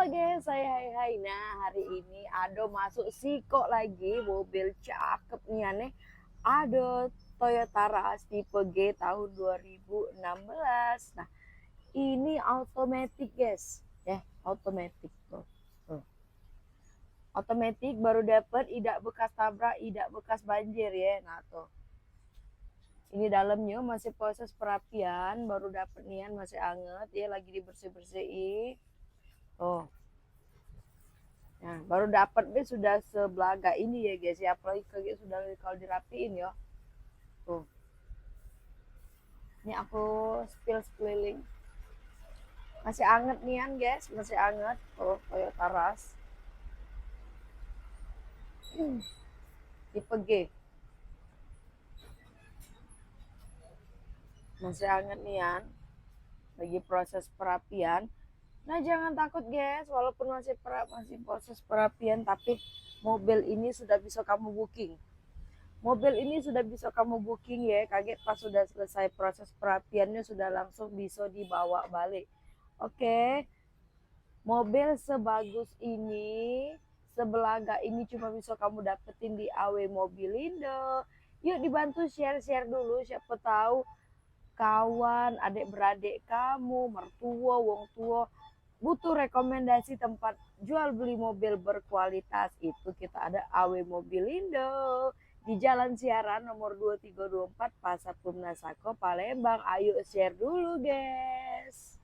Halo guys, saya Hai. Nah, hari ini Ado masuk Siko lagi, mobil cakep nih aneh. Ado Toyota Rush tipe G tahun 2016. Nah, ini automatic guys. Ya, automatic tuh. Tuh. Automatic baru dapat, tidak bekas tabrak, tidak bekas banjir ya. Nah, tuh. Ini dalamnya masih proses perapian, baru dapat nian masih anget ya, lagi dibersih-bersih. Tuh. Nah, baru dapat deh sudah sebelaga ini ya guys ya, apalagi kayak sudah kalau dirapiin ya. Tuh. Ini aku spill sekeliling. Masih anget nian guys, masih anget. Oh, Toyota Rush. Tipe G. Masih anget nian. Lagi proses perapian. Nah, jangan takut guys, walaupun masih proses perapian, tapi mobil ini sudah bisa kamu booking. Mobil ini sudah bisa kamu booking ya, kaget pas sudah selesai proses perapiannya sudah langsung bisa dibawa balik. Oke, mobil sebagus ini, sebelaga ini cuma bisa kamu dapetin di AW Mobilindo. Yuk dibantu share-share dulu, siapa tahu kawan, adik-beradik kamu, mertua, wong tua butuh rekomendasi tempat jual beli mobil berkualitas. Itu kita ada AW Mobilindo di Jalan Siaran nomor 2324 Pasar Pumnasako Palembang. Ayo share dulu guys.